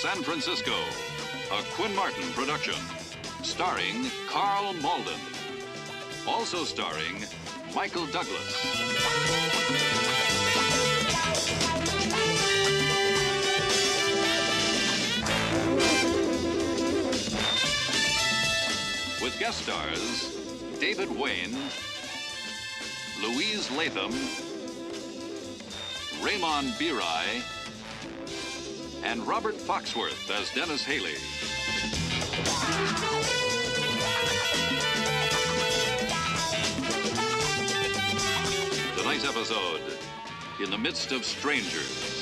San Francisco, a Quinn Martin production, starring Karl Malden. Also starring Michael Douglas. With guest stars David Wayne, Louise Latham, Raymond Birai, and Robert Foxworth as Dennis Haley. Tonight's episode, In the Midst of Strangers.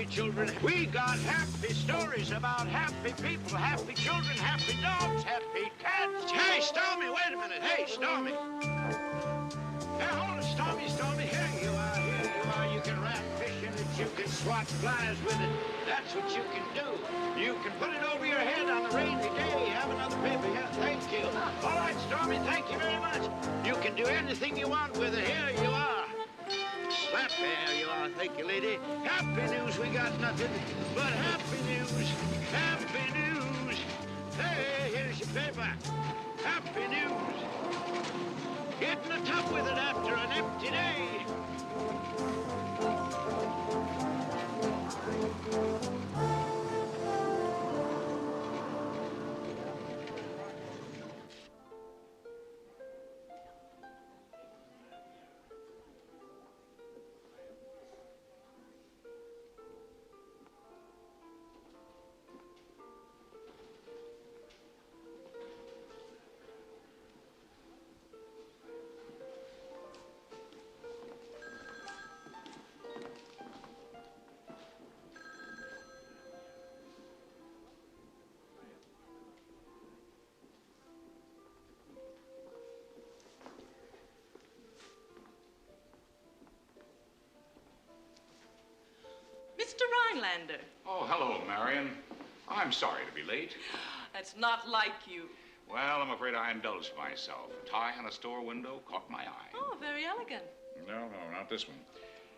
Children, we got happy stories about happy people, happy children, happy dogs, happy cats. Hey, Stormy, wait a minute. Hey, Stormy. Hey, hold it, Stormy, Stormy. Here you are, here you are. You can rat fish in it, you can swat flies with it. That's what you can do. You can put it over your head on a rainy day. Have another paper here. Thank you. All right, Stormy, thank you very much. You can do anything you want with it. Here you are. Slap, there you are. Thank you, lady. Happy news, we got nothing but happy news. Happy news. Hey, here's your paper. Happy news. Get in the tub with it after an empty day. Mr. Rhinelander. Oh, hello, Marion. I'm sorry to be late. That's not like you. Well, I'm afraid I indulged myself. A tie on a store window caught my eye. Oh, very elegant. No, not this one.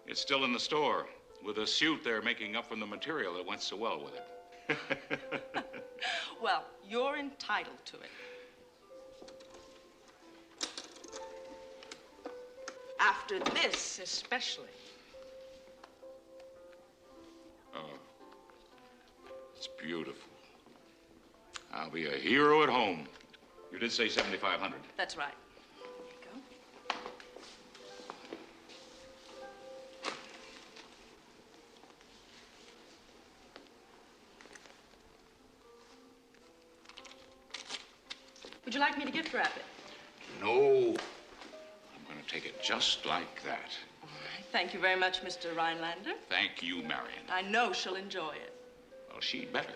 It's still in the store with a suit they're making up from the material that went so well with it. Well, you're entitled to it. After this, especially. Oh, it's beautiful. I'll be a hero at home. You did say 7,500. That's right. There you go. Would you like me to gift wrap it? No. I'm going to take it just like that. All right. Thank you very much, Mr. Rhinelander. Thank you, Marion. I know she'll enjoy it. Well, she'd better.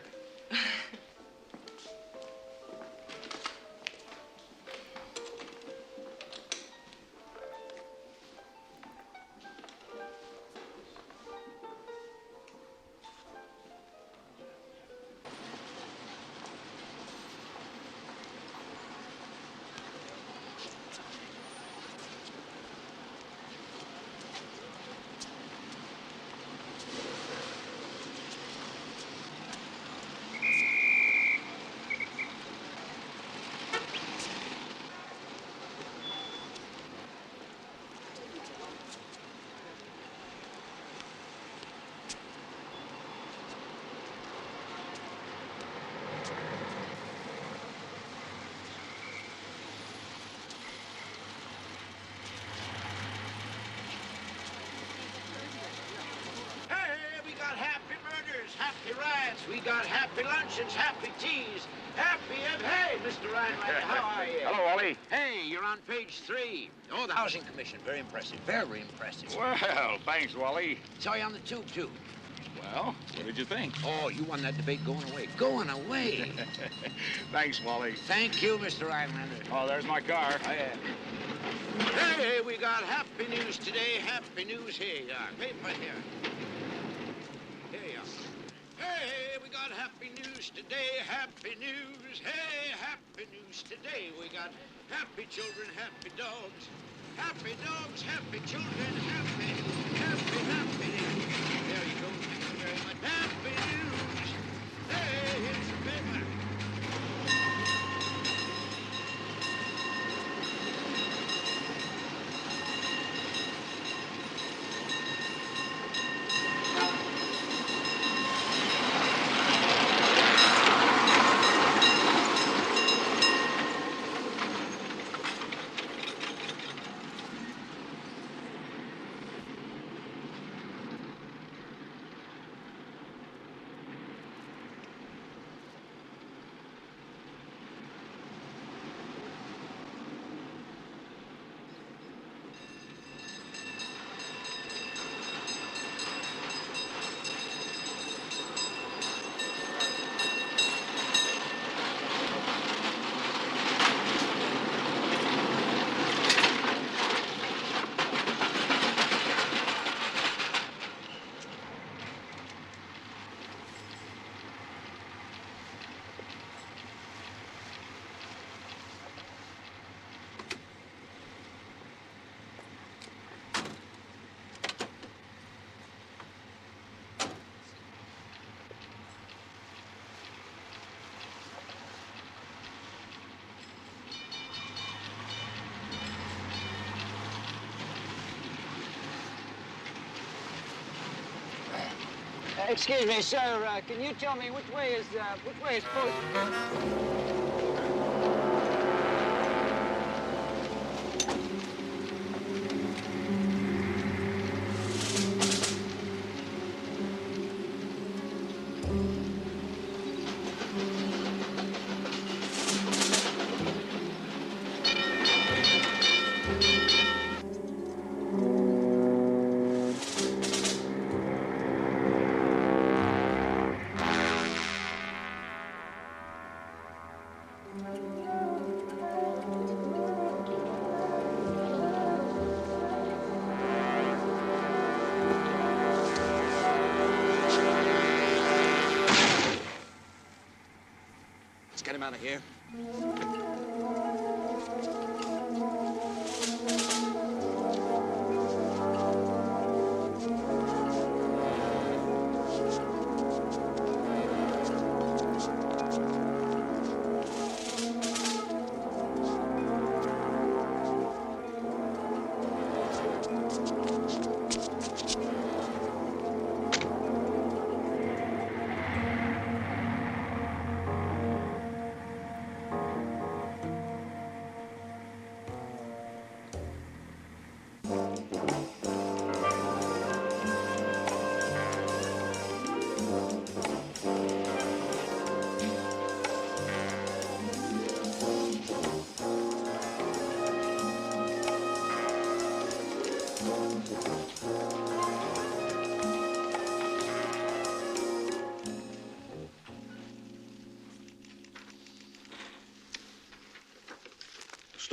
Happy rides, we got happy luncheons, happy teas, happy hey, Mr. Rhinelander, how are you? Hello, Ollie. Hey, you're on page 3. Oh, the Housing Commission, very impressive, very impressive. Well, thanks, Wally. Saw you on the tube, too. Well, what did you think? Oh, you won that debate going away. Going away. Thanks, Wally. Thank you, Mr. Rhinelander. Oh, there's my car. Oh, yeah. Hey, we got happy news today. Happy news. Here you are. Paper here. Here you are. Hey, we got happy news today. Happy news. Hey, happy news today. We got happy children, happy dogs. Happy dogs, happy children, happy. There you go. Thank you very much. Happy news. Hey, here's the paper. Excuse me, sir. Can you tell me which way is supposed? Get him out of here.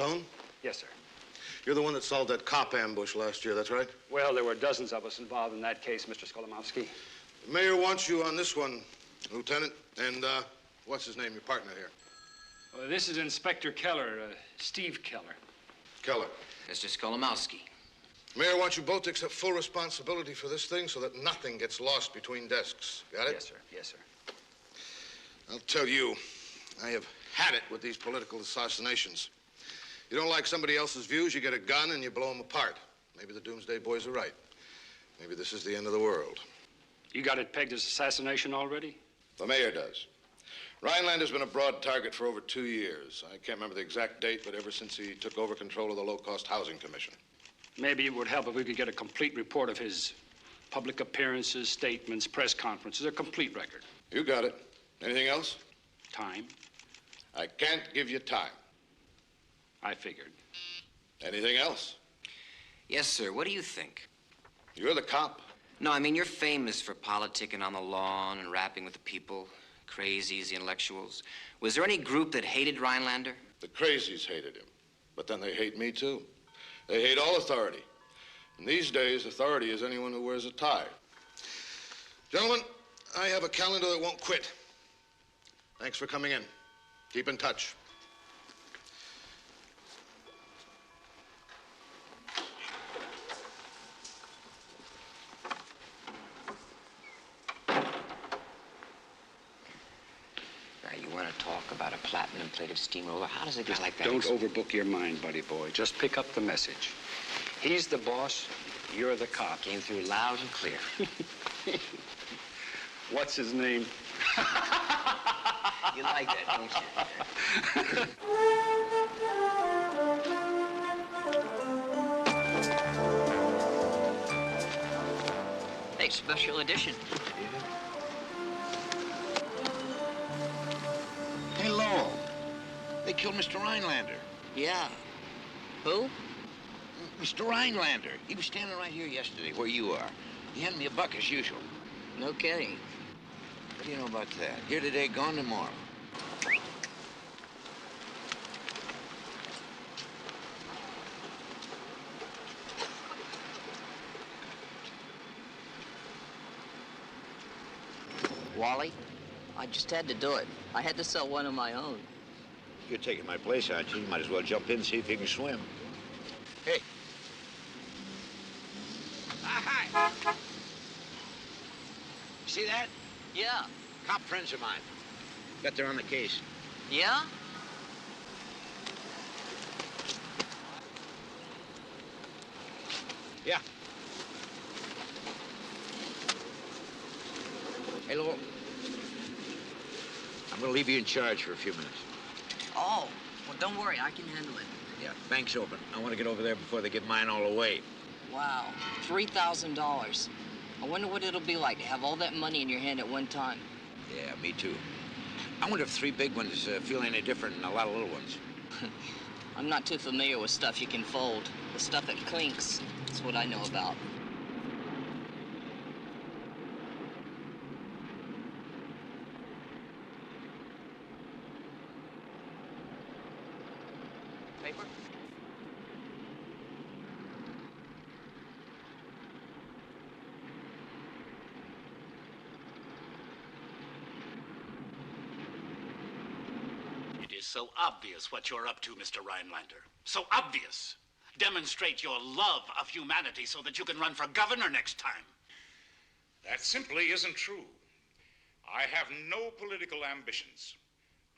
Stone? Yes, sir. You're the one that solved that cop ambush last year, that's right? Well, there were dozens of us involved in that case, Mr. Skolimowski. The mayor wants you on this one, Lieutenant. And, what's his name, your partner here? Well, this is Inspector Keller, Steve Keller. Keller. Mr. Skolimowski. Mayor wants you both to accept full responsibility for this thing so that nothing gets lost between desks. Got it? Yes, sir. Yes, sir. I'll tell you, I have had it with these political assassinations. You don't like somebody else's views, you get a gun and you blow them apart. Maybe the Doomsday Boys are right. Maybe this is the end of the world. You got it pegged as assassination already? The mayor does. Rhinelander's been a broad target for over 2 years. I can't remember the exact date, but ever since he took over control of the Low-Cost Housing Commission. Maybe it would help if we could get a complete report of his public appearances, statements, press conferences, a complete record. You got it. Anything else? Time? I can't give you time. I figured. Anything else? Yes, sir. What do you think? You're the cop. No, I mean, you're famous for politicking on the lawn and rapping with the people, crazies, the intellectuals. Was there any group that hated Rhinelander? The crazies hated him, but then they hate me, too. They hate all authority. And these days, authority is anyone who wears a tie. Gentlemen, I have a calendar that won't quit. Thanks for coming in. Keep in touch. You want to talk about a platinum-plated steamroller? How does a guy like that... Don't overbook your mind, buddy boy. Just pick up the message. He's the boss, you're the cop. Came through loud and clear. What's his name? You like that, don't you? Hey, special edition. Hey, Lowell. They killed Mr. Rhinelander. Yeah. Who? Mr. Rhinelander. He was standing right here yesterday, where you are. He handed me a buck as usual. No kidding. What do you know about that? Here today, gone tomorrow. Wally? I just had to do it. I had to sell one of my own. You're taking my place, aren't you? You might as well jump in and see if you can swim. Hey. Hi. See that? Yeah. Cop friends of mine. Bet they're on the case. Yeah? Yeah. Hey, Lowell. I'm going to leave you in charge for a few minutes. Oh, well, don't worry. I can handle it. Yeah, bank's open. I want to get over there before they give mine all away. Wow. $3,000. I wonder what it'll be like to have all that money in your hand at one time. Yeah, me too. I wonder if three big ones feel any different than a lot of little ones. I'm not too familiar with stuff you can fold. The stuff that clinks, that's what I know about. Paper? It is so obvious what you're up to, Mr. Rhinelander. So obvious. Demonstrate your love of humanity so that you can run for governor next time. That simply isn't true. I have no political ambitions.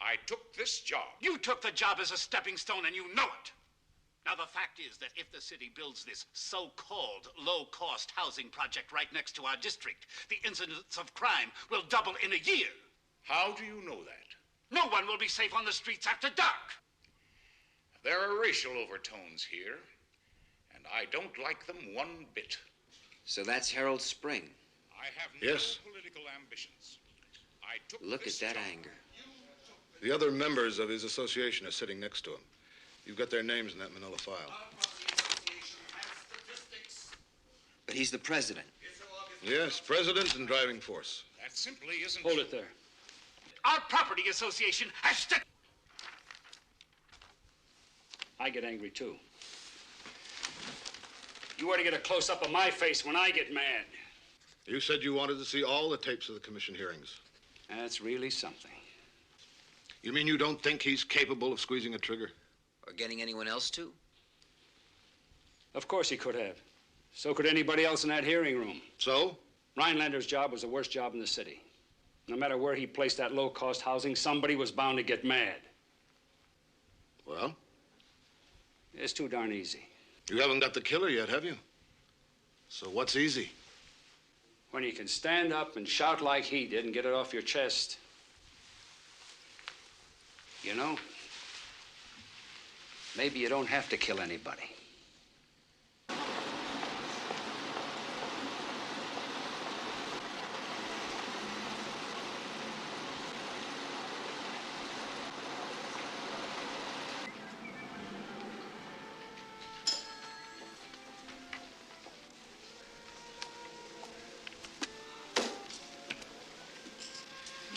I took this job. You took the job as a stepping stone, and you know it. Now, the fact is that if the city builds this so-called low-cost housing project right next to our district, the incidence of crime will double in a year. How do you know that? No one will be safe on the streets after dark. There are racial overtones here, and I don't like them one bit. So that's Harold Spring. I have Yes. no political ambitions. I took Look this at that job. anger. The other members of his association are sitting next to him. You've got their names in that manila file. But he's the president. Yes, president and driving force. That simply isn't Hold true. it there. Our property association has to... I get angry, too. You ought to get a close-up of my face when I get mad. You said you wanted to see all the tapes of the commission hearings. That's really something. You mean you don't think he's capable of squeezing a trigger? Or getting anyone else to? Of course he could have. So could anybody else in that hearing room. So? Rhinelander's job was the worst job in the city. No matter where he placed that low-cost housing, somebody was bound to get mad. Well? It's too darn easy. You haven't got the killer yet, have you? So what's easy? When you can stand up and shout like he did and get it off your chest. You know, maybe you don't have to kill anybody.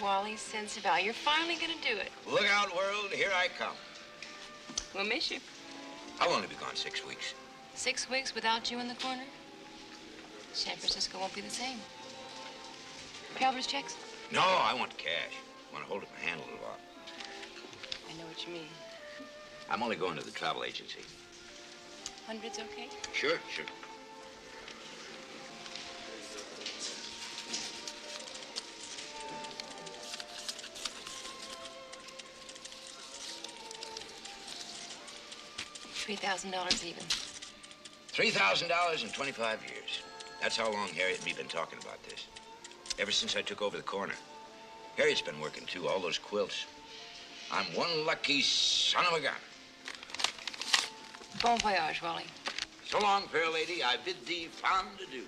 Wally, sense about. You're finally gonna do it. Look out, world. Here I come. We'll miss you. I'll only be gone 6 weeks. 6 weeks without you in the corner? San Francisco won't be the same. Calvert's checks? No, I want cash. I want to hold it in my hand a little while. I know what you mean. I'm only going to the travel agency. Hundreds okay? Sure, sure. $3,000 even. $3,000 in 25 years. That's how long Harriet and me been talking about this. Ever since I took over the corner. Harriet's been working, too, all those quilts. I'm one lucky son of a gun. Bon voyage, Wally. So long, fair lady. I bid thee fond adieu.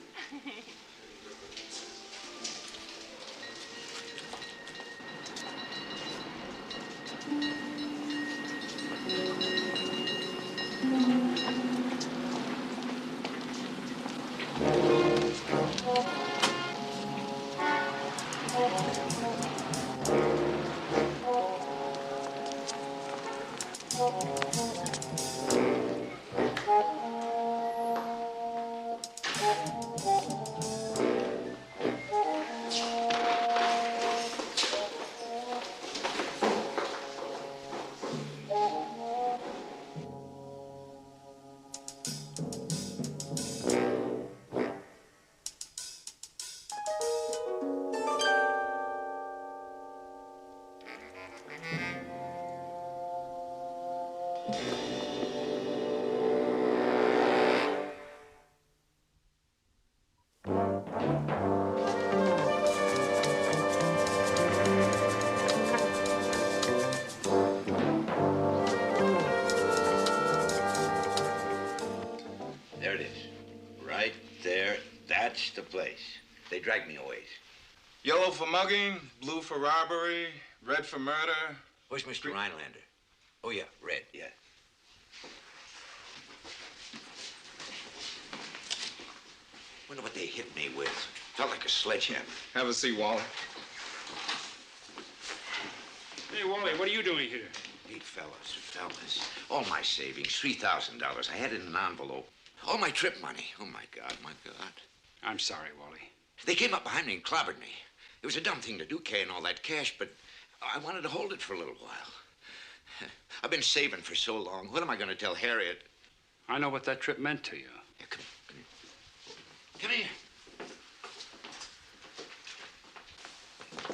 There it is. Right there. That's the place. They dragged me a ways. Yellow for mugging, blue for robbery, red for murder. Where's Mr. Rhinelander? Oh, yeah, red, yeah. Wonder what they hit me with. Felt like a sledgehammer. Have a seat, Wally. Hey, Wally, what are you doing here? Hey, fellas. All my savings, $3,000. I had it in an envelope. All my trip money. Oh, my God. I'm sorry, Wally. They came up behind me and clobbered me. It was a dumb thing to do, carrying all that cash, but I wanted to hold it for a little while. I've been saving for so long. What am I going to tell Harriet? I know what that trip meant to you. Yeah, come here.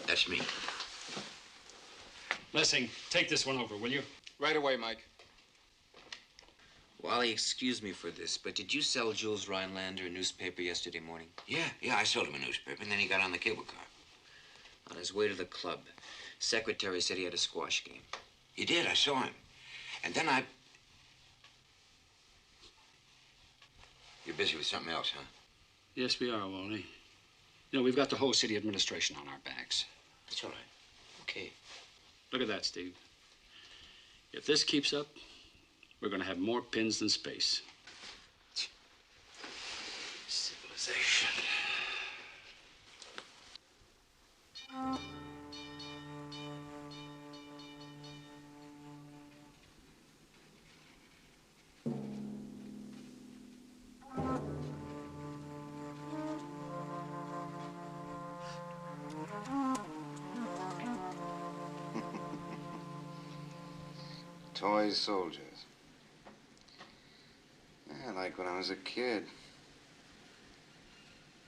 That's me. Lessing, take this one over, will you? Right away, Mike. Wally, excuse me for this, but did you sell Jules Rhinelander a newspaper yesterday morning? Yeah, I sold him a newspaper, and then he got on the cable car. On his way to the club, secretary said he had a squash game. He did, I saw him. And then You're busy with something else, huh? Yes, we are, Wally. You know, we've got the whole city administration on our backs. That's all right. Okay. Look at that, Steve. If this keeps up, we're going to have more pins than space. Civilization. Toy soldiers. Yeah, like when I was a kid.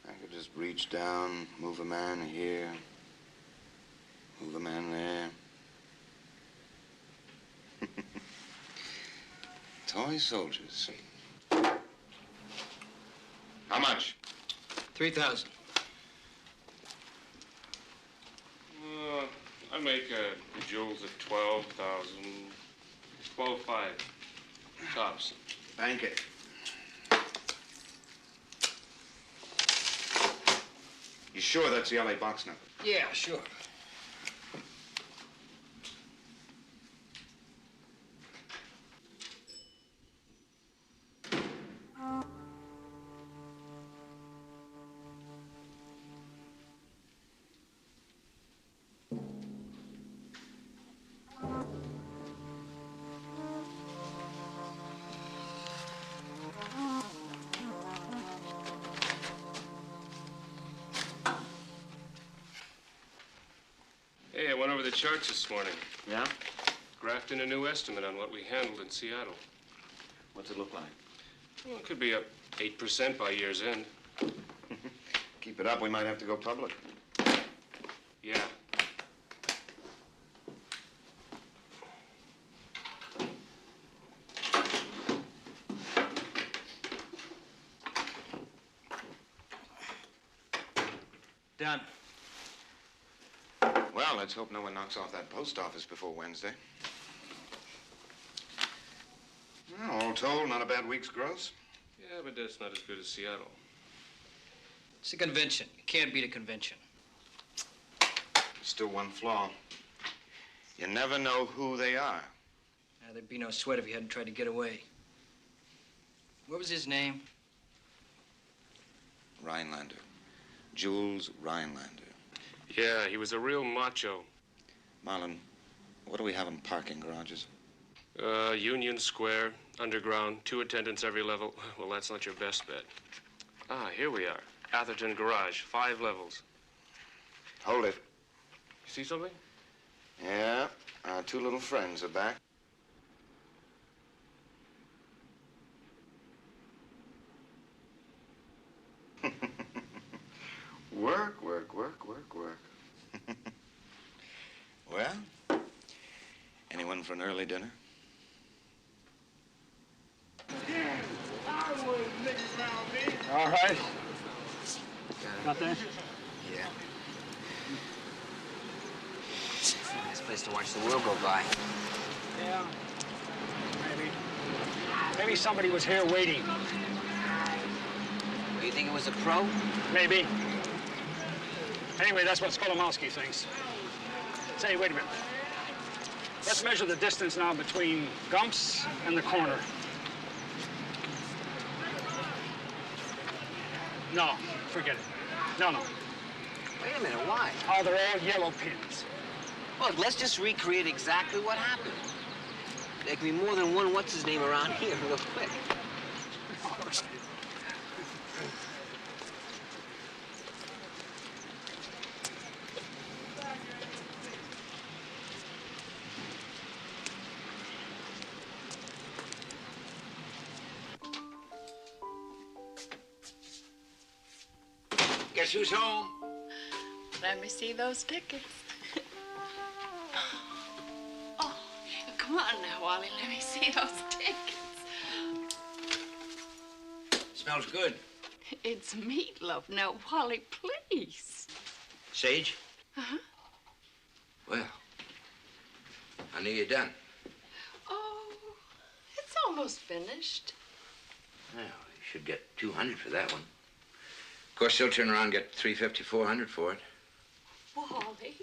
I could just reach down, move a man here, move a man there. Toy soldiers. How much? 3,000. I make the jewels at 12,000. 12.5 tops. Bank it. You sure that's the LA box number? Yeah, sure. the charts this morning. Yeah? Graphed in a new estimate on what we handled in Seattle. What's it look like? Well, it could be up 8% by year's end. Keep it up, we might have to go public. Yeah. Done. Well, let's hope no one knocks off that post office before Wednesday. Well, all told, not a bad week's gross. Yeah, but that's not as good as Seattle. It's a convention. You can't beat a convention. Still one flaw. You never know who they are. There'd be no sweat if he hadn't tried to get away. What was his name? Rhinelander. Jules Rhinelander. Yeah, he was a real macho. Marlon, what do we have in parking garages? Union Square, underground, 2 attendants every level. Well, that's not your best bet. Ah, here we are. Atherton Garage, 5 levels. Hold it. You see something? Yeah, our 2 little friends are back. Work, work, work, work, work. Well, anyone for an early dinner? All right. Got that? Yeah. Nice place to watch the world go by. Yeah. Maybe. Maybe somebody was here waiting. You think it was a pro? Maybe. Anyway, that's what Skolomowski thinks. Say, wait a minute. Let's measure the distance now between Gumps and the corner. No, forget it. No. Wait a minute, why? Oh, they're all yellow pins. Look, let's just recreate exactly what happened. There can be more than one what's-his-name around here real quick. Guess who's home? Let me see those tickets. Oh, come on now, Wally. Let me see those tickets. Smells good. It's meatloaf. Now, Wally, please. Sage? Uh-huh. Well, I knew you're done. Oh, it's almost finished. Well, you should get 200 for that one. Of course, she'll turn around and get 350, 400 for it. Wally.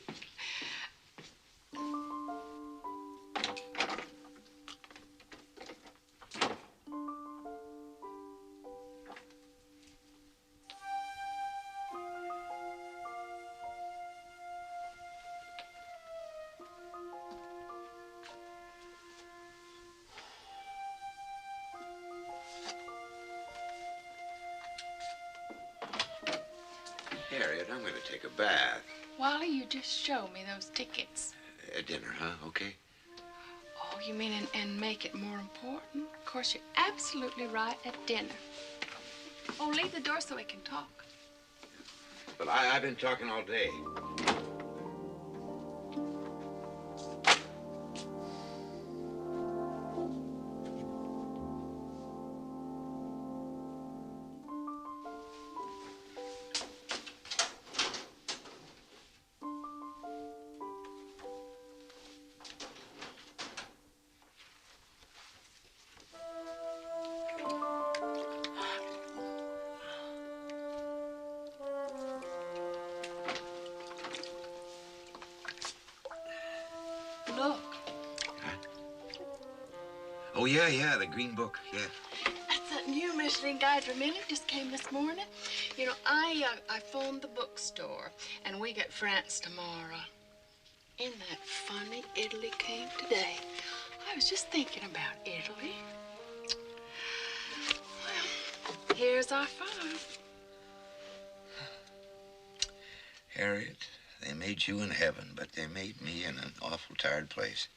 Harriet, I'm going to take a bath. Wally, you just show me those tickets. At dinner, huh? Okay. Oh, you mean and make it more important? Of course, you're absolutely right, at dinner. Oh, leave the door so we can talk. But I've been talking all day. Look. Oh, yeah, the green book, yeah. That's that new Michelin Guide for Men. It just came this morning. You know, I phoned the bookstore, and we get France tomorrow. Isn't that funny? Italy came today. I was just thinking about Italy. Well, here's our farm. Harriet, They made you in heaven, but they made me in an awful tired place.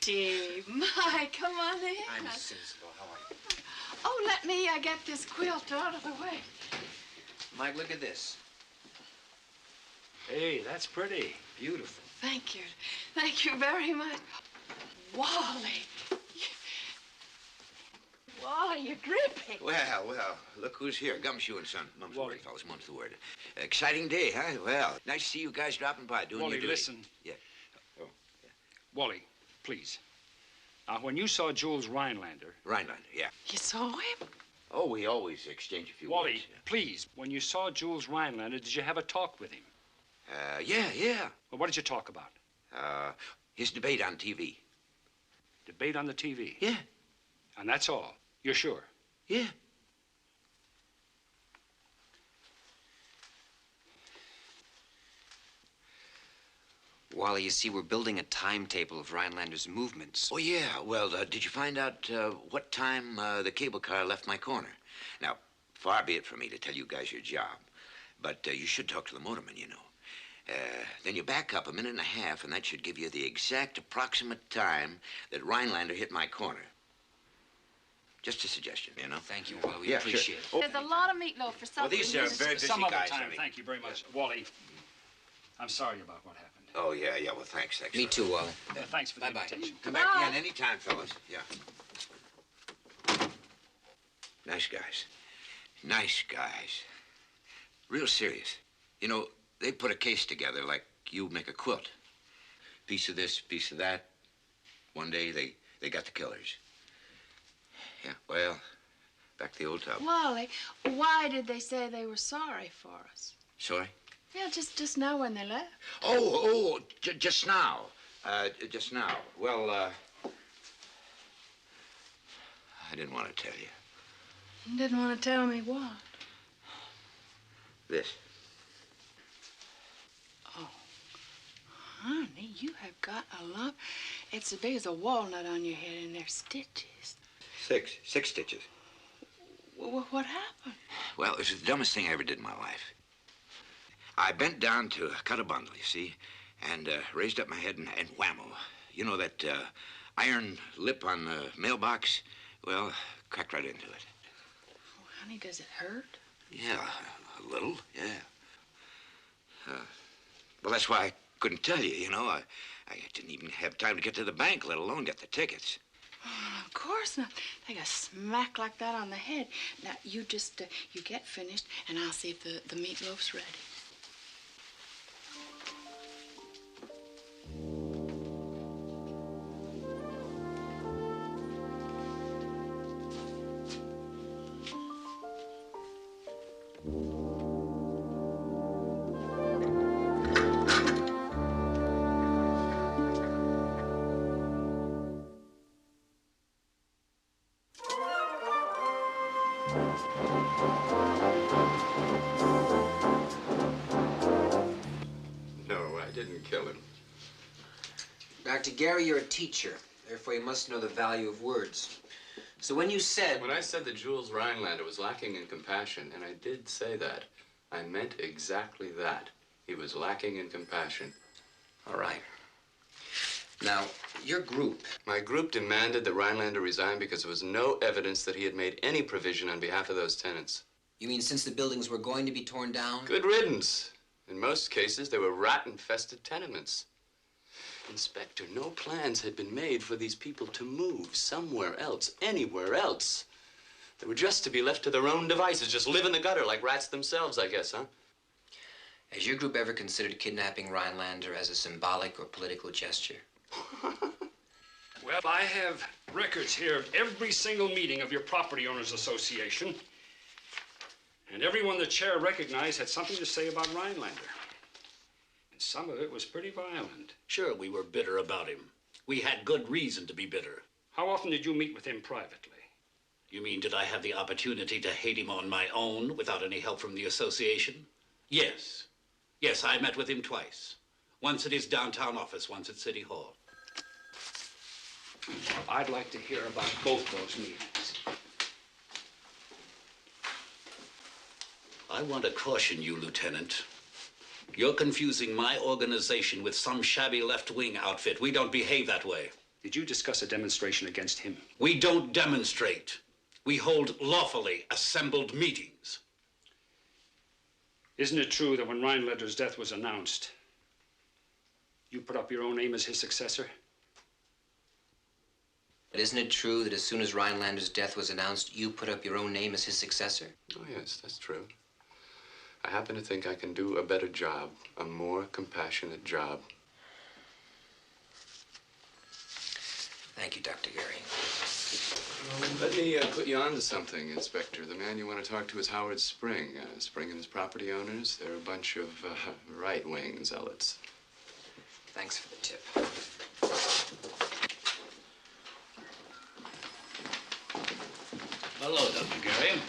Steve, my, come on in. I'm sensible. How are you? Oh, let me get this quilt out of the way. Mike, look at this. Hey, that's pretty. Beautiful. Thank you. Thank you very much. Wally. Wally, you're dripping. Well, look who's here. Gumshoe and Son. Mum's the word, fellas. Mum's the word. Exciting day, huh? Well, nice to see you guys dropping by, doing Wally, your duty. listen. Yeah. Oh. Wally, please. Now, when you saw Jules Rhinelander... Rhinelander, yeah. You saw him? Oh, we always exchange a few Wally, words. please, when you saw Jules Rhinelander, did you have a talk with him? Yeah. Well, what did you talk about? His debate on TV. Debate on the TV? Yeah. And that's all? You're sure? Yeah. Wally, you see, we're building a timetable of Rhinelander's movements. Oh, yeah. Well, did you find out what time the cable car left my corner? Now, far be it from me to tell you guys your job, but you should talk to the motorman, you know. Then you back up a minute and a half, and that should give you the exact approximate time that Rhinelander hit my corner. Just a suggestion, you know? Thank you, Wally. We appreciate it. Oh. There's a lot of meatloaf for supper. Well, these are very busy Some other guys. time. I mean. Thank you very much. Wally, I'm sorry about what happened. Oh, yeah. Well, thanks. Me too, Wally. Thanks for the Bye-bye. invitation. Come back again anytime, fellas. Yeah. Nice guys. Nice guys. Real serious. You know, they put a case together like you make a quilt. Piece of this, piece of that. One day, they got the killers. Yeah, well, back to the old tub. Wally, why did they say they were sorry for us? Sorry? Yeah, just now when they left. Just now. Just now. Well, I didn't want to tell you. You didn't want to tell me what? This. Oh, honey, you have got a lump. It's as big as a walnut on your head, and there's stitches. Six stitches. What happened? Well, it was the dumbest thing I ever did in my life. I bent down to cut a bundle, you see, and raised up my head and whammo. You know that iron lip on the mailbox? Well, cracked right into it. Oh, honey, does it hurt? Yeah, a little, yeah. Well, that's why I couldn't tell you, you know. I didn't even have time to get to the bank, let alone get the tickets. Oh, of course not. Take a smack like that on the head. Now, you just, you get finished, and I'll see if the meatloaf's ready. Kill him. Dr. Gary, you're a teacher. Therefore, you must know the value of words. So when you said... When I said that Jules Rhinelander was lacking in compassion, and I did say that, I meant exactly that. He was lacking in compassion. All right. Now, your group... My group demanded that Rhinelander resign because there was no evidence that he had made any provision on behalf of those tenants. You mean since the buildings were going to be torn down? Good riddance. In most cases, they were rat-infested tenements. Inspector, no plans had been made for these people to move somewhere else, anywhere else. They were just to be left to their own devices, just live in the gutter like rats themselves, I guess, huh? Has your group ever considered kidnapping Rhinelander as a symbolic or political gesture? Well, I have records here of every single meeting of your Property Owners Association. And everyone the chair recognized had something to say about Rhinelander. And some of it was pretty violent. Sure, we were bitter about him. We had good reason to be bitter. How often did you meet with him privately? You mean, did I have the opportunity to hate him on my own without any help from the association? Yes. Yes, I met with him twice. Once at his downtown office, once at City Hall. I'd like to hear about both those meetings. I want to caution you, Lieutenant. You're confusing my organization with some shabby left-wing outfit. We don't behave that way. Did you discuss a demonstration against him? We don't demonstrate. We hold lawfully assembled meetings. Isn't it true that when Rhinelander's death was announced, you put up your own name as his successor? But isn't it true that as soon as Rhinelander's death was announced, you put up your own name as his successor? Oh, yes, that's true. I happen to think I can do a better job, a more compassionate job. Thank you, Dr. Gary. Let me put you on to something, Inspector. The man you want to talk to is Howard Spring. Spring and his property owners, they're a bunch of right-wing zealots. Thanks for the tip. Hello, Dr. Gary.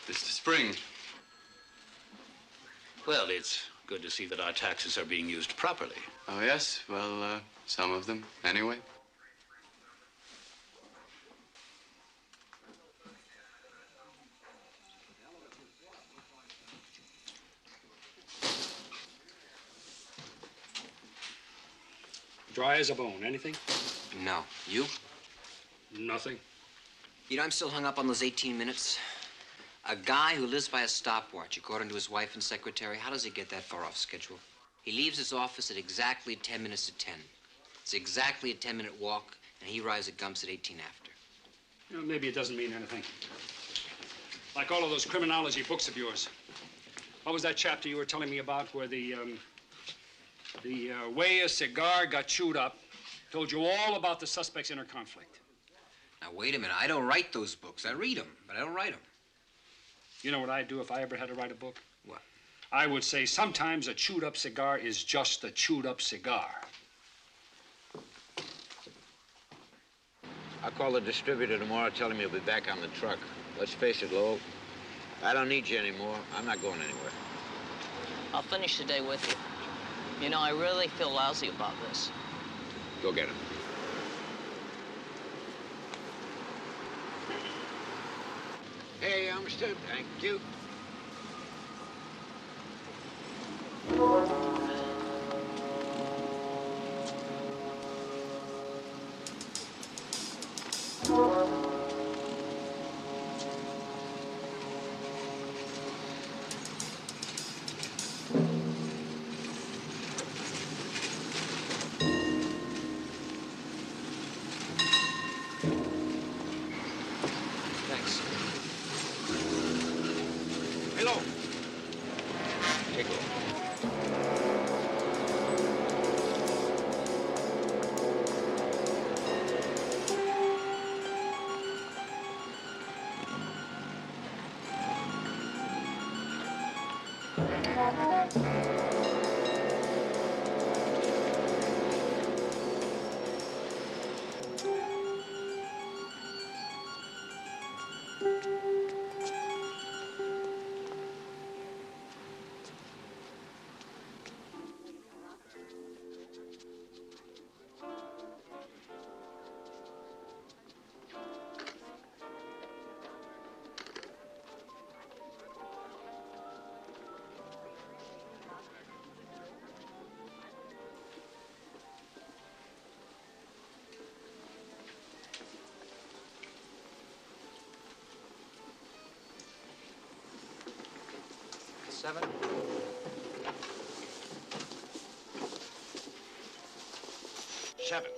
Mr. Spring. Well, it's good to see that our taxes are being used properly. Oh, yes? Well, some of them, anyway. Dry as a bone. Anything? No. You? Nothing. You know, I'm still hung up on those 18 minutes. A guy who lives by a stopwatch, according to his wife and secretary, how does he get that far off schedule? He leaves his office at exactly 10 minutes to 10. It's exactly a 10-minute walk, and he arrives at Gumps at 18 after. You know, maybe it doesn't mean anything. Like all of those criminology books of yours. What was that chapter you were telling me about where the way a cigar got chewed up told you all about the suspect's inner conflict? Now, wait a minute. I don't write those books. I read them, but I don't write them. You know what I'd do if I ever had to write a book? What? I would say sometimes a chewed-up cigar is just a chewed-up cigar. I'll call the distributor tomorrow, tell him you'll be back on the truck. Let's face it, Lowell. I don't need you anymore. I'm not going anywhere. I'll finish the day with you. You know, I really feel lousy about this. Go get him. Hey, understood. Thank you. Thanks. Hello. Take a look. Seven. Seven.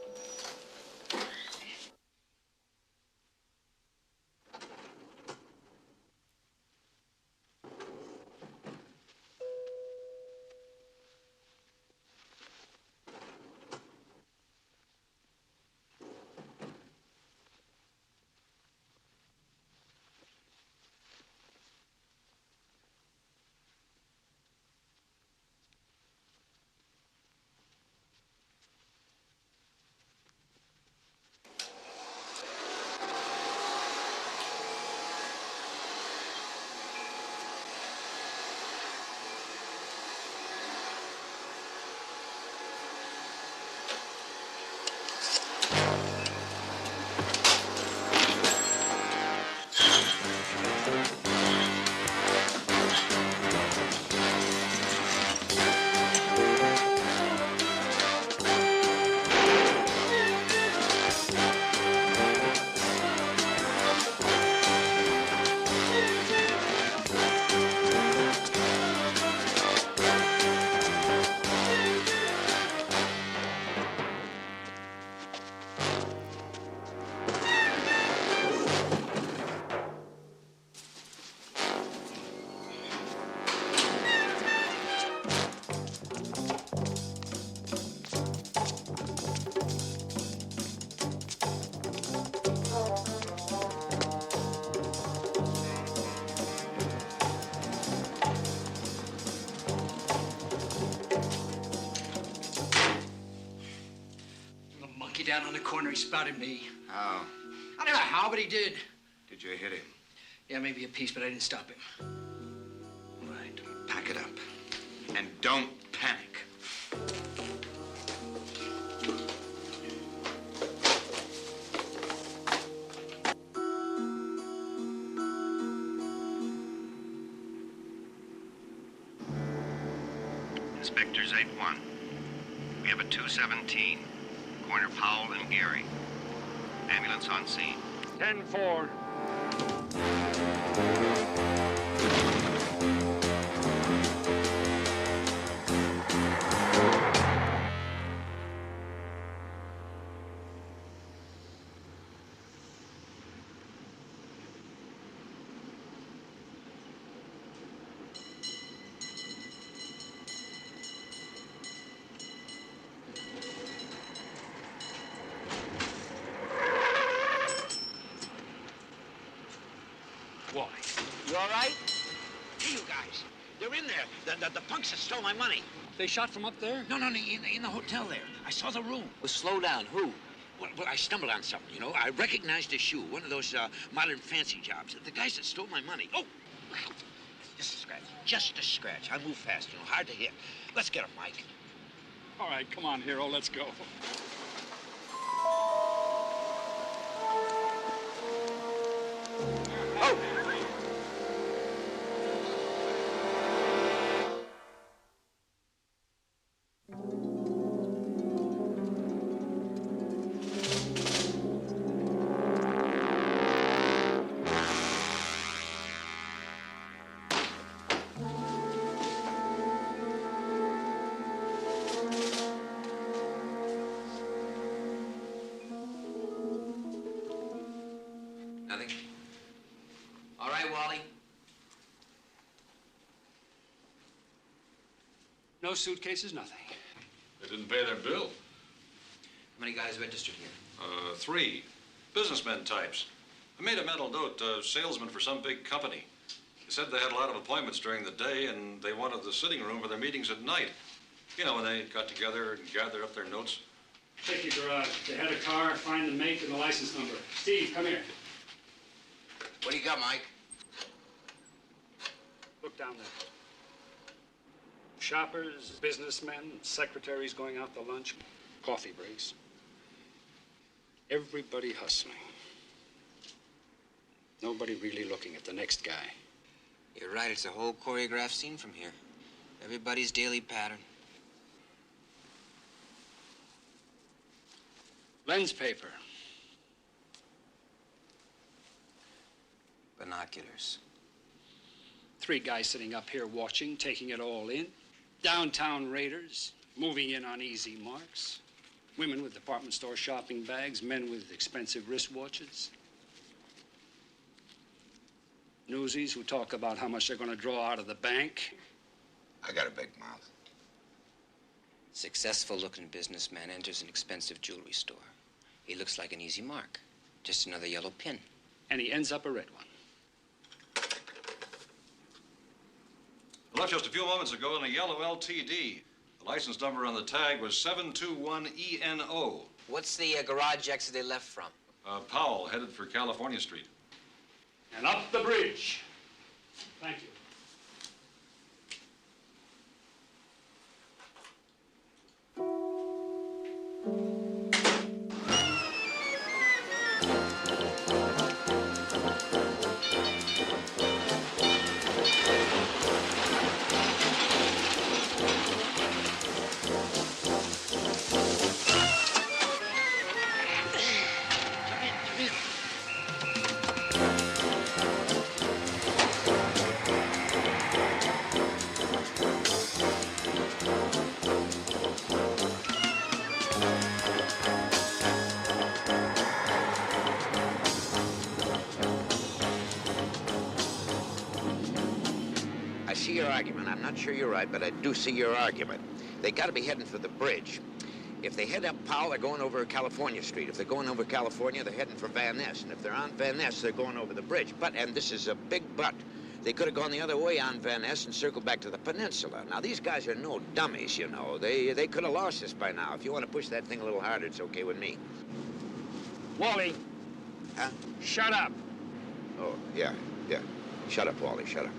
out on the corner. He spotted me. How? I don't know how, but he did. Did you hit him? Yeah, maybe a piece, but I didn't stop him. Right. Pack it up. And don't panic. Inspectors 8-1. We have a 217. Corner Powell and Gary. Ambulance on scene. 10-4. Why? You all right? Hey, you guys. They're in there. The punks that stole my money. They shot from up there? No, in the hotel there. I saw the room. Well, slow down. Who? Well, I stumbled on something, you know. I recognized a shoe, one of those modern fancy jobs. The guys that stole my money. Oh! Just a scratch. Just a scratch. I move fast, you know, hard to hit. Let's get him, Mike. All right, come on, hero, let's go. Oh! Nothing? All right, Wally. No suitcases, nothing. They didn't pay their bill. How many guys registered here? 3. Businessmen types. I made a mental note, salesman for some big company. They said they had a lot of appointments during the day and they wanted the sitting room for their meetings at night. You know, when they got together and gathered up their notes. Check your garage. They had a car, find the make and the license number. Steve, come here. What do you got, Mike? Look down there. Shoppers, businessmen, secretaries going out to lunch, coffee breaks. Everybody hustling. Nobody really looking at the next guy. You're right. It's a whole choreographed scene from here. Everybody's daily pattern. Lens paper. Binoculars. 3 guys sitting up here watching, taking it all in. Downtown raiders, moving in on easy marks. Women with department store shopping bags, men with expensive wristwatches. Newsies who talk about how much they're going to draw out of the bank. I got a big mouth. Successful-looking businessman enters an expensive jewelry store. He looks like an easy mark. Just another yellow pin. And he ends up a red one. I left just a few moments ago in a yellow LTD. The license number on the tag was 721ENO. What's the garage exit they left from? Powell, headed for California Street. And up the bridge. Thank you. I'm not sure you're right, but I do see your argument. They got to be heading for the bridge. If they head up Powell, they're going over California Street. If they're going over California, they're heading for Van Ness. And if they're on Van Ness, they're going over the bridge. But, and this is a big but, They could have gone the other way on Van Ness and circled back to the peninsula. Now, these guys are no dummies, you know. They could have lost us by now. If you want to push that thing a little harder, it's okay with me. Wally. Huh? Shut up. Oh, yeah. Shut up, Wally, shut up.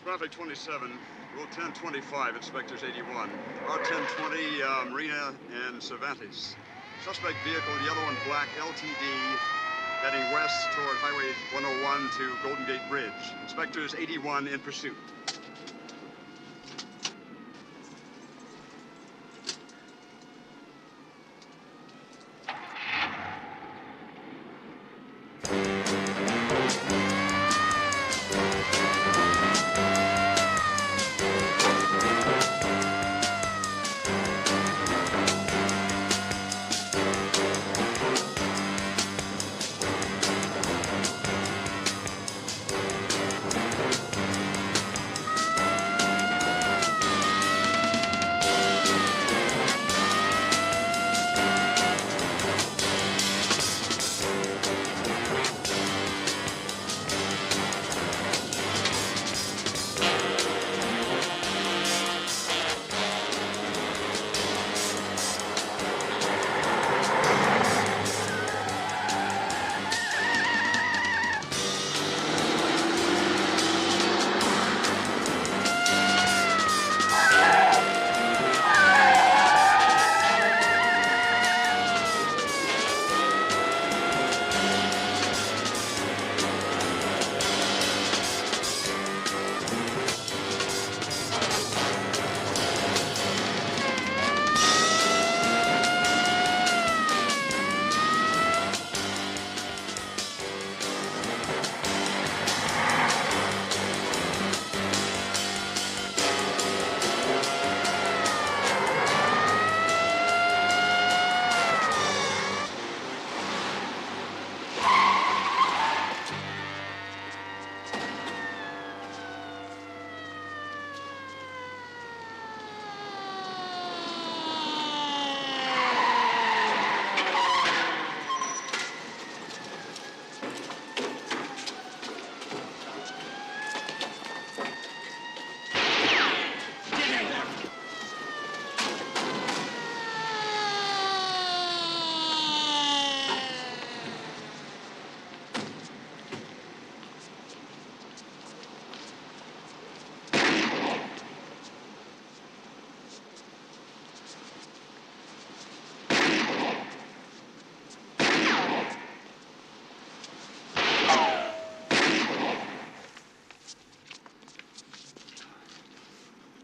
Traffic 27, Rule 1025, Inspectors 81. R1020, Marina and Cervantes. Suspect vehicle, yellow and black LTD, heading west toward Highway 101 to Golden Gate Bridge. Inspectors 81 in pursuit.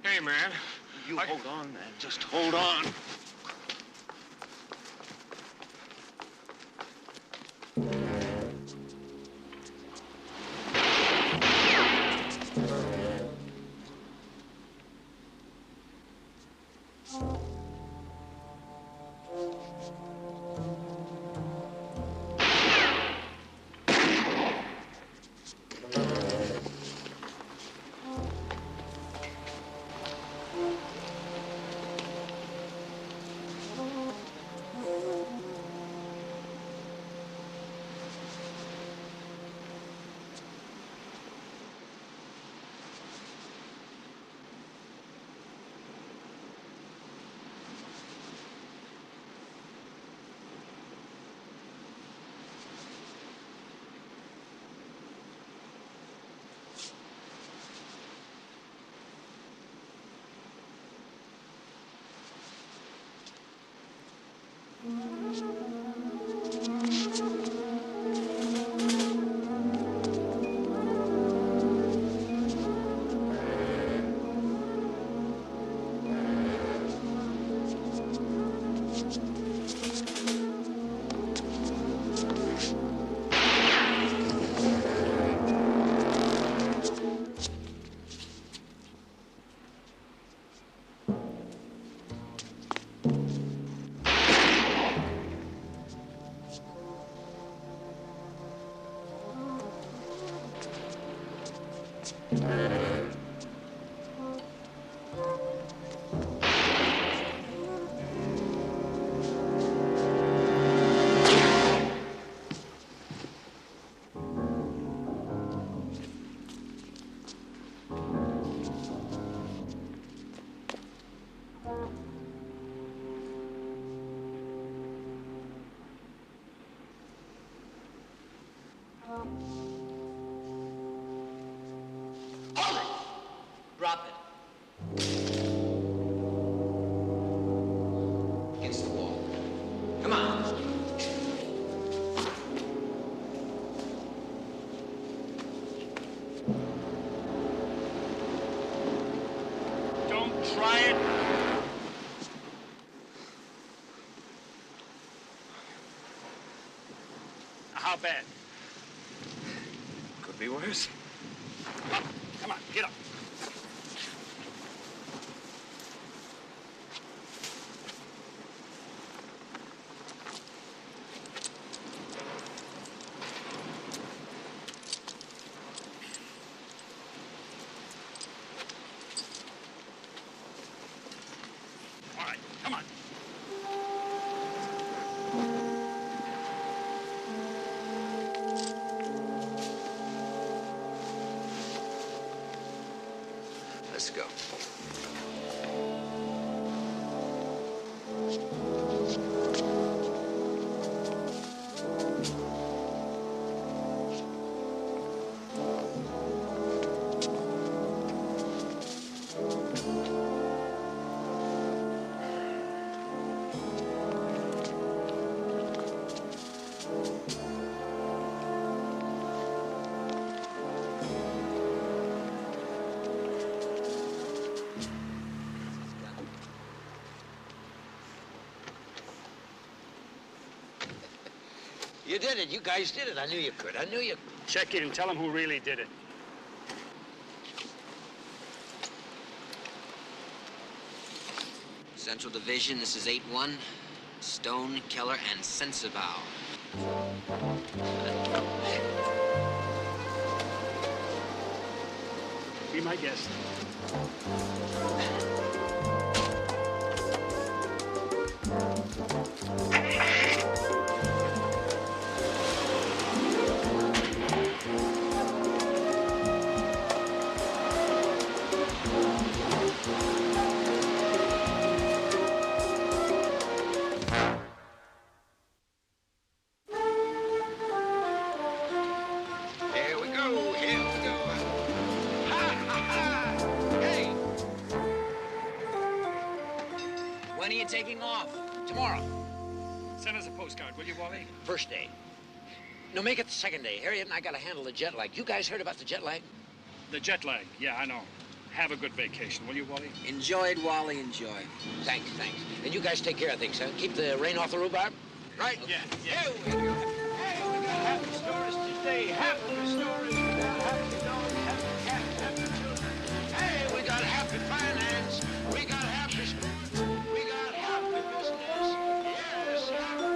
Hey, man. You hold on, man. Just hold on. Try it. How bad? Could be worse. Up. Come on, get up. All right, come on. Let's go. You did it. You guys did it. I knew you could. I knew you. Check in. Tell them who really did it. Central Division, this is 8-1. Stone, Keller, and Sensabaugh. Be my guest. Here we go. Here we go. Ha, ha, ha. Hey. When are you taking off? Tomorrow. Send us a postcard, will you, Wally? First day. No, make it the second day. Harriet and I gotta handle the jet lag. You guys heard about the jet lag? The jet lag. Yeah, I know. Have a good vacation, will you, Wally? Enjoy it, Wally, enjoy. Thanks, thanks. And you guys take care of things, huh? Keep the rain off the rhubarb. Right? Yeah. Hey, we got happy stories today. Happy stories. We got happy dogs, happy cats, happy children. Hey, we got happy finance. We got happy sports. We got happy business. Yes, happy.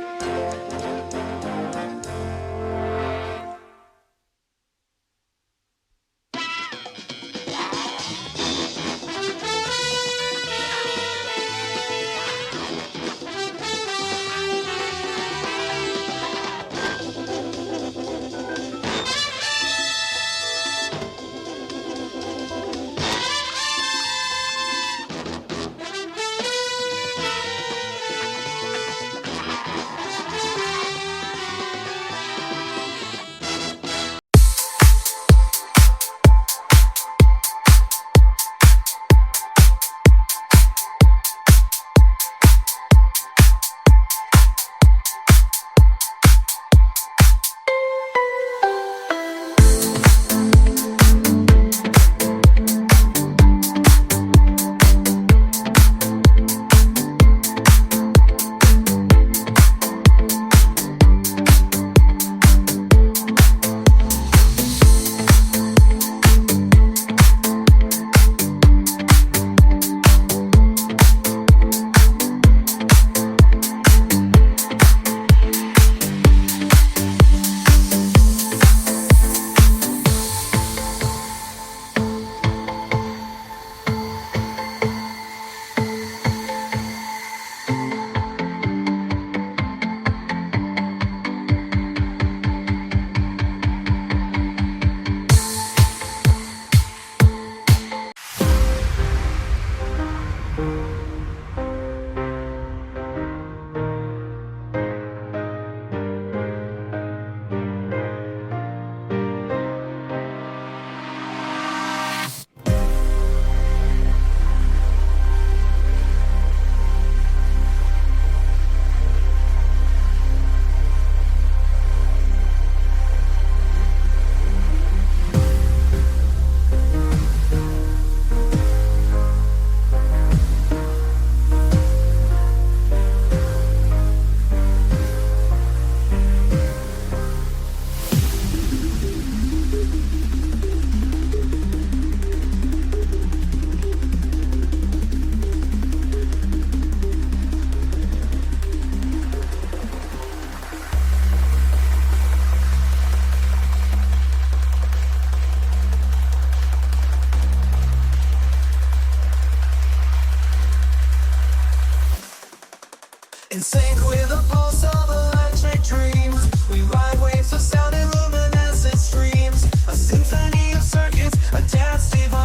In sync with the pulse of electric dreams, we ride waves of sound in luminescent streams. A symphony of circuits, a dance divine.